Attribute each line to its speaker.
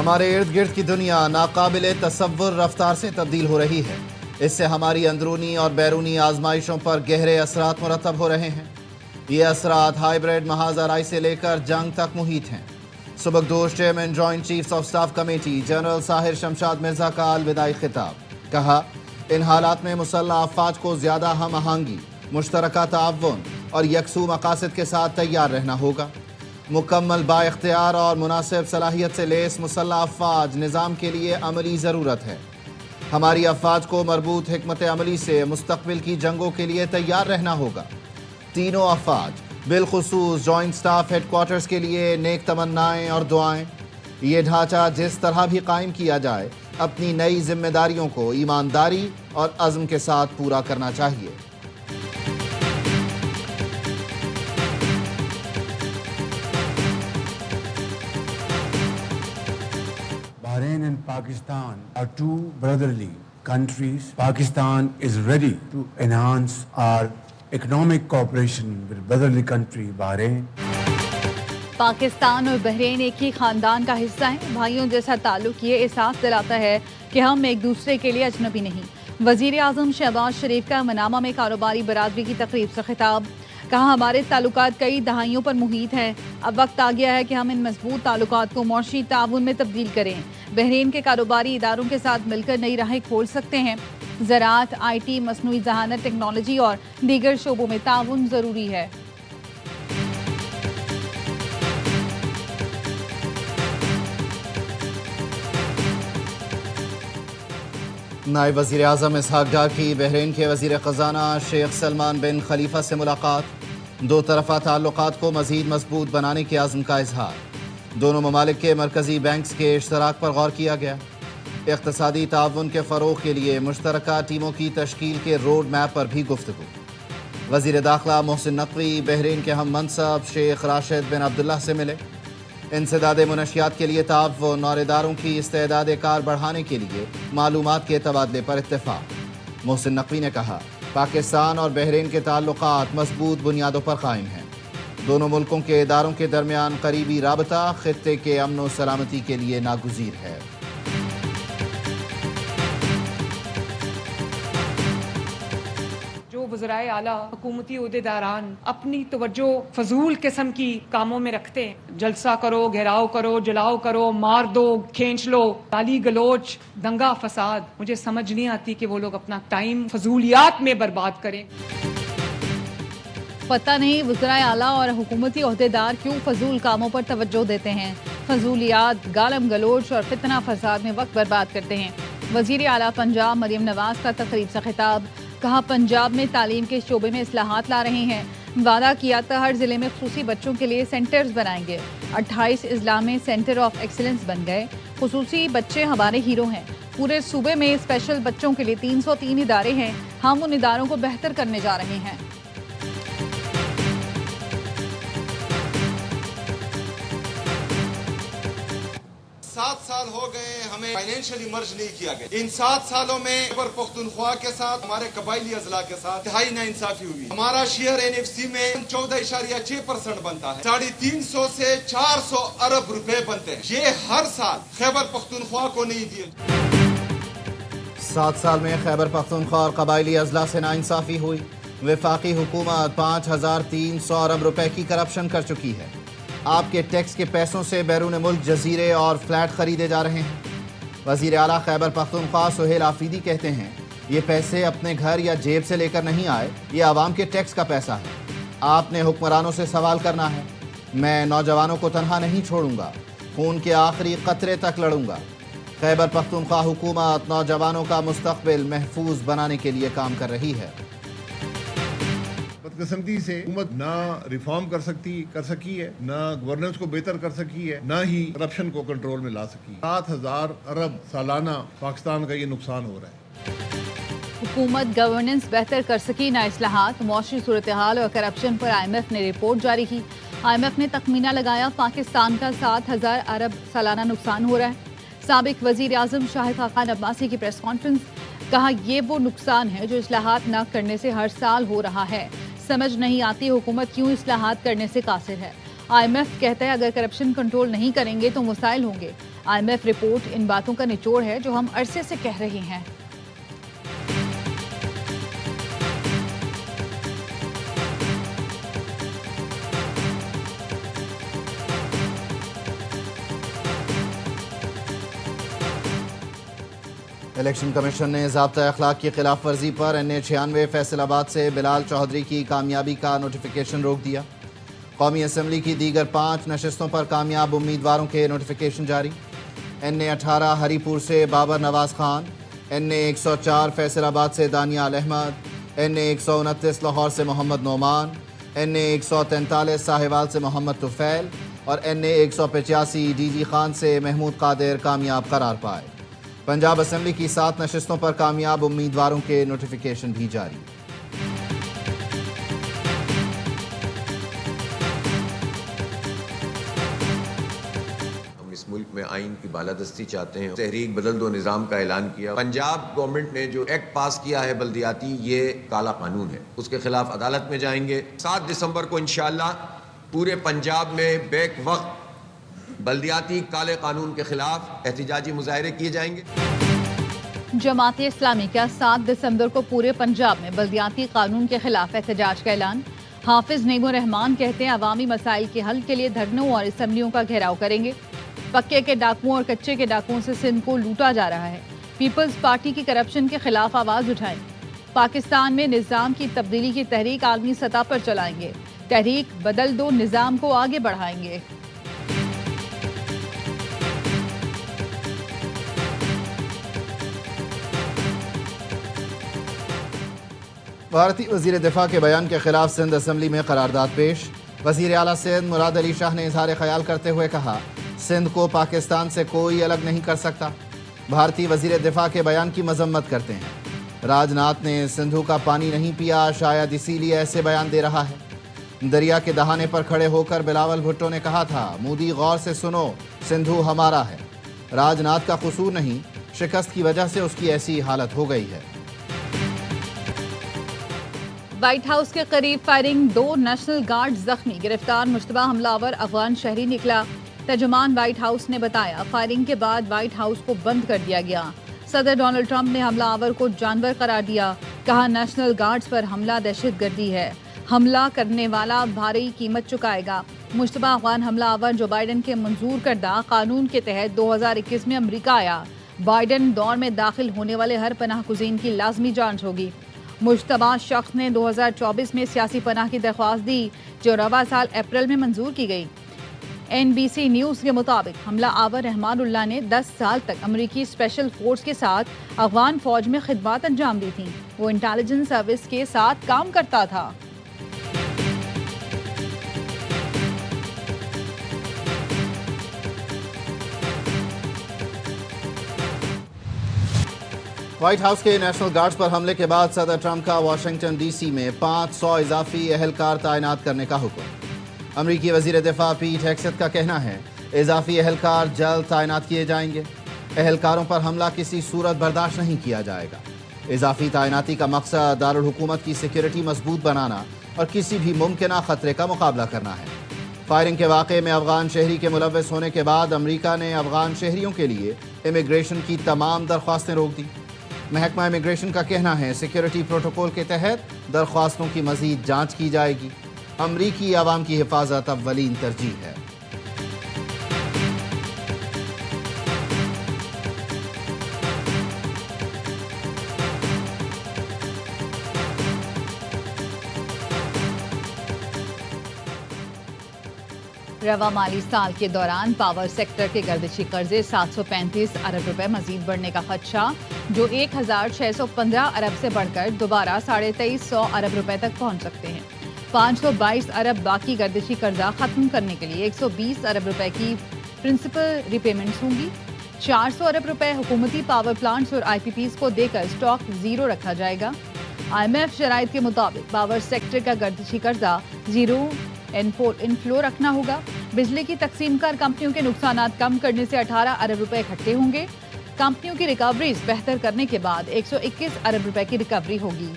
Speaker 1: ہمارے ارد گرد کی دنیا ناقابل تصور رفتار سے تبدیل ہو رہی ہے۔ اس سے ہماری اندرونی اور بیرونی آزمائشوں پر گہرے اثرات مرتب ہو رہے ہیں۔ یہ اثرات ہائیبریڈ محاذ آرائی سے لے کر جنگ تک محیط ہیں۔ سبکدوش chairman joint chiefs of staff committee general Sahir Shamshad Mirza کا الوداعی خطاب۔ کہا، ان حالات میں مسلح افواج کو زیادہ ہم آہنگی، مشترکہ تعاون اور یکسو مقاصد کے ساتھ تیار رہنا ہوگا۔ مکمل با اختیار اور مناسب صلاحیت سے لیس مسلح افواج نظام کے لیے عملی ضرورت ہے۔ ہماری افواج کو مربوط حکمت عملی سے مستقبل کی جنگوں کے لیے تیار رہنا ہوگا۔ تینوں افواج بالخصوص جوائنٹ سٹاف ہیڈ کوارٹرز کے لیے نیک تمنائیں اور دعائیں۔ یہ ڈھانچہ جس طرح بھی قائم کیا جائے، اپنی نئی ذمہ داریوں کو ایمانداری اور عزم کے ساتھ پورا کرنا چاہیے۔
Speaker 2: Bahrain and Pakistan are two brotherly countries. Pakistan is ready to enhance our economic cooperation with brotherly country Bahrain.
Speaker 3: Pakistan اور بحرین ایک ہی خاندان کا حصہ ہیں۔ بھائیوں جیسا تعلق یہ احساس دلاتا ہے کہ ہم ایک دوسرے کے لیے اجنبی نہیں۔ وزیر اعظم شہباز شریف کا منامہ میں کاروباری برادری کی تقریب سے خطاب۔ کہا، ہمارے تعلقات کئی دہائیوں پر محیط ہیں۔ اب وقت آ گیا ہے کہ ہم ان مضبوط تعلقات کو معاشی تعاون میں تبدیل کریں۔ بحرین کے کاروباری اداروں کے ساتھ مل کر نئی راہیں کھول سکتے ہیں۔ زراعت، آئی ٹی، مصنوعی ذہانت، ٹیکنالوجی اور دیگر شعبوں میں تعاون ضروری ہے۔
Speaker 1: نائب وزیر اعظم اسحاق ڈار کی بحرین کے وزیر خزانہ شیخ سلمان بن خلیفہ سے ملاقات۔ دو طرفہ تعلقات کو مزید مضبوط بنانے کے عزم کا اظہار۔ دونوں ممالک کے مرکزی بینکس کے اشتراک پر غور کیا گیا۔ اقتصادی تعاون کے فروغ کے لیے مشترکہ ٹیموں کی تشکیل کے روڈ میپ پر بھی گفتگو۔ وزیر داخلہ محسن نقوی بحرین کے ہم منصب شیخ راشد بن عبداللہ سے ملے۔ انسداد منشیات کے لیے تعاون اور اداروں کی استعداد کار بڑھانے کے لیے معلومات کے تبادلے پر اتفاق۔ محسن نقوی نے کہا، پاکستان اور بحرین کے تعلقات مضبوط بنیادوں پر قائم ہیں۔ دونوں ملکوں کے اداروں کے درمیان قریبی رابطہ خطے کے امن و سلامتی کے لیے ناگزیر ہے۔
Speaker 4: وزرائے اعلیٰ حکومتی عہدیداران اپنی توجہ فضول قسم کی کاموں میں رکھتے ہیں۔ جلسہ کرو، گھیراؤ کرو، جلاؤ کرو، مار دو، کھینچ لو، گالی گلوچ، دنگا فساد۔ مجھے سمجھ نہیں آتی کہ وہ لوگ اپنا ٹائم فضولیات میں برباد کریں۔
Speaker 3: پتہ نہیں وزرائے اعلیٰ اور حکومتی عہدیدار کیوں فضول کاموں پر توجہ دیتے ہیں۔ فضولیات، گالم گلوچ اور فتنہ فساد میں وقت برباد کرتے ہیں۔ وزیر اعلیٰ پنجاب مریم نواز کا تقریب سے خطاب۔ کہا، پنجاب میں تعلیم کے شعبے میں اصلاحات لا رہے ہیں۔ وعدہ کیا تھا ہر ضلع میں خصوصی بچوں کے لیے سینٹرز بنائیں گے۔ 28 اضلاع میں سینٹر آف ایکسلنس بن گئے۔ خصوصی بچے ہمارے ہیرو ہیں۔ پورے صوبے میں اسپیشل بچوں کے لیے 303 ادارے ہیں۔ ہم ان اداروں کو بہتر کرنے جا رہے ہیں۔
Speaker 5: 7 سال ہو گئے ہمیں فائنینشلی مرج نہیں کیا گیا۔ ان 7 سالوں میں خیبر پختونخوا کے ساتھ ہمارے قبائلی اضلاع کے ساتھ انتہائی ناانصافی ہوئی۔ ہمارا شیئر NFC میں 14.6% بنتا ہے۔ 350 سے 400 ارب روپے بنتے ہیں۔ یہ ہر سال خیبر پختونخوا کو نہیں دیے۔
Speaker 1: 7 سال میں خیبر پختونخوا اور قبائلی اضلاع سے ناانصافی ہوئی۔ وفاقی حکومت 5300 ارب روپے کی کرپشن کر چکی ہے۔ آپ کے ٹیکس کے پیسوں سے بیرون ملک جزیرے اور فلیٹ خریدے جا رہے ہیں۔ وزیر اعلیٰ خیبر پختونخوا سہیل آفریدی کہتے ہیں، یہ پیسے اپنے گھر یا جیب سے لے کر نہیں آئے، یہ عوام کے ٹیکس کا پیسہ ہے۔ آپ نے حکمرانوں سے سوال کرنا ہے۔ میں نوجوانوں کو تنہا نہیں چھوڑوں گا، خون کے آخری قطرے تک لڑوں گا۔ خیبر پختونخوا حکومت نوجوانوں کا مستقبل محفوظ بنانے کے لیے کام کر رہی ہے۔
Speaker 6: بدقسمتی سے حکومت نہ ریفارم کر سکی ہے، نہ گورننس کو بہتر کر سکی ہے، نہ ہی کرپشن کو کنٹرول میں لا سکی۔ 7000 ارب سالانہ پاکستان کا یہ نقصان ہو رہا ہے۔
Speaker 3: حکومت گورننس بہتر کر سکی نہ اصلاحات۔ معاشی صورتحال اور کرپشن پر IMF نے رپورٹ جاری کی۔ IMF نے تخمینہ لگایا پاکستان کا 7000 ارب سالانہ نقصان ہو رہا ہے۔ سابق وزیر اعظم شاہد خاقان عباسی کی پریس کانفرنس۔ کہا، یہ وہ نقصان ہے جو اصلاحات نہ کرنے سے ہر سال ہو رہا ہے۔ سمجھ نہیں آتی حکومت کیوں اصلاحات کرنے سے قاصر ہے۔ IMF کہتا ہے اگر کرپشن کنٹرول نہیں کریں گے تو مسائل ہوں گے. IMF رپورٹ ان باتوں کا نچوڑ ہے جو ہم عرصے سے کہہ رہے ہیں.
Speaker 1: الیکشن کمیشن نے ضابطۂ اخلاق کی خلاف ورزی پر NA96 فیصل آباد سے بلال چودھری کی کامیابی کا نوٹیفیکیشن روک دیا. قومی اسمبلی کی دیگر 5 نشستوں پر کامیاب امیدواروں کے نوٹیفیکیشن جاری. NA18 ہری پور سے بابر نواز خان, NA104 فیصل آباد سے دانیال احمد, NA129 لاہور سے محمد نعمان, NA143 ساہیوال سے محمد طفیل اور NA185 DG خان سے محمود قادر کامیاب قرار پائے. پنجاب اسمبلی کی 7 نشستوں پر کامیاب امیدواروں کے نوٹیفیکیشن بھی جاری.
Speaker 7: ہم اس ملک میں آئین کی بالادستی چاہتے ہیں. تحریک بدل دو نظام کا اعلان کیا. پنجاب گورنمنٹ نے جو ایکٹ پاس کیا ہے بلدیاتی, یہ کالا قانون ہے. اس کے خلاف عدالت میں جائیں گے. 7 دسمبر کو انشاءاللہ پورے پنجاب میں بیک وقت بلدیاتی کالے قانون کے خلاف احتجاجی مظاہرے کیے جائیں گے.
Speaker 3: جماعت اسلامی کا 7 دسمبر کو پورے پنجاب میں بلدیاتی قانون کے خلاف احتجاج کا اعلان. حافظ نعیم الرحمان کہتے ہیں عوامی مسائل کے حل کے لیے دھرنوں اور اسمبلیوں کا گھیراؤ کریں گے. پکے کے ڈاکوؤں اور کچے کے ڈاکوؤں سے سندھ کو لوٹا جا رہا ہے. پیپلز پارٹی کی کرپشن کے خلاف آواز اٹھائیں. پاکستان میں نظام کی تبدیلی کی تحریک عالمی سطح پر چلائیں گے. تحریک بدل دو نظام کو آگے بڑھائیں گے.
Speaker 1: بھارتی وزیر دفاع کے بیان کے خلاف سندھ اسمبلی میں قرارداد پیش. وزیر اعلیٰ سندھ مراد علی شاہ نے اظہار خیال کرتے ہوئے کہا سندھ کو پاکستان سے کوئی الگ نہیں کر سکتا. بھارتی وزیر دفاع کے بیان کی مذمت کرتے ہیں. راج ناتھ نے سندھو کا پانی نہیں پیا, شاید اسی لیے ایسے بیان دے رہا ہے. دریا کے دہانے پر کھڑے ہو کر بلاول بھٹو نے کہا تھا مودی غور سے سنو, سندھو ہمارا ہے. راج ناتھ کا قصور نہیں, شکست کی وجہ سے اس کی ایسی حالت ہو گئی ہے.
Speaker 3: وائٹ ہاؤس کے قریب فائرنگ, 2 نیشنل گارڈ زخمی. گرفتار مشتبہ حملہ آور افغان شہری نکلا. ترجمان وائٹ ہاؤس نے بتایا فائرنگ کے بعد وائٹ ہاؤس کو بند کر دیا گیا. صدر ڈونلڈ ٹرمپ نے حملہ آور کو جانور قرار دیا. کہا نیشنل گارڈز پر حملہ دہشت گردی ہے. حملہ کرنے والا بھاری قیمت چکائے گا. مشتبہ افغان حملہ آور جو بائیڈن کے منظور کردہ قانون کے تحت 2021 میں امریکہ آیا. بائیڈن دور میں داخل ہونے والے ہر پناہ گزین کی لازمی جانچ ہوگی. مشتبہ شخص نے 2024 میں سیاسی پناہ کی درخواست دی جو رواں سال اپریل میں منظور کی گئی. NBC نیوز کے مطابق حملہ آور رحمان اللہ نے 10 سال تک امریکی اسپیشل فورس کے ساتھ افغان فوج میں خدمات انجام دی تھیں. وہ انٹیلیجنس سروس کے ساتھ کام کرتا تھا.
Speaker 1: وائٹ ہاؤس کے نیشنل گارڈز پر حملے کے بعد صدر ٹرمپ کا واشنگٹن DC میں 500 اضافی اہلکار تعینات کرنے کا حکم. امریکی وزیر دفاع پیٹ ہیگسیت کا کہنا ہے اضافی اہلکار جلد تعینات کیے جائیں گے. اہلکاروں پر حملہ کسی صورت برداشت نہیں کیا جائے گا. اضافی تعیناتی کا مقصد دارالحکومت کی سیکیورٹی مضبوط بنانا اور کسی بھی ممکنہ خطرے کا مقابلہ کرنا ہے. فائرنگ کے واقعے میں افغان شہری کے ملوث ہونے کے بعد امریکہ نے افغان شہریوں کے لیے امیگریشن کی تمام درخواستیں روک دی. محکمہ امیگریشن کا کہنا ہے سیکیورٹی پروٹوکول کے تحت درخواستوں کی مزید جانچ کی جائے گی. امریکی عوام کی حفاظت اولین ترجیح ہے.
Speaker 3: رواں مالی سال کے دوران پاور سیکٹر کے گردشی قرضے 735 ارب روپے مزید بڑھنے کا خدشہ جو 1615 ارب سے بڑھ کر دوبارہ 2350 ارب روپے تک پہنچ سکتے ہیں. 522 ارب باقی گردشی قرضہ ختم کرنے کے لیے 120 ارب روپے کی پرنسپل ریپیمنٹس ہوں گی. 400 ارب روپے حکومتی پاور پلانٹس اور IPPs کو دے کر اسٹاک زیرو رکھا جائے گا. IMF شرائط کے مطابق پاور سیکٹر کا گردشی قرضہ زیرو انفلو رکھنا ہوگا. بجلی کی تقسیم کار کمپنیوں کے نقصانات کم کرنے سے 18 ارب روپے اکٹھے ہوں گے. کمپنیوں کی ریکوریز بہتر کرنے کے بعد 121 ارب روپے کی ریکوری ہوگی.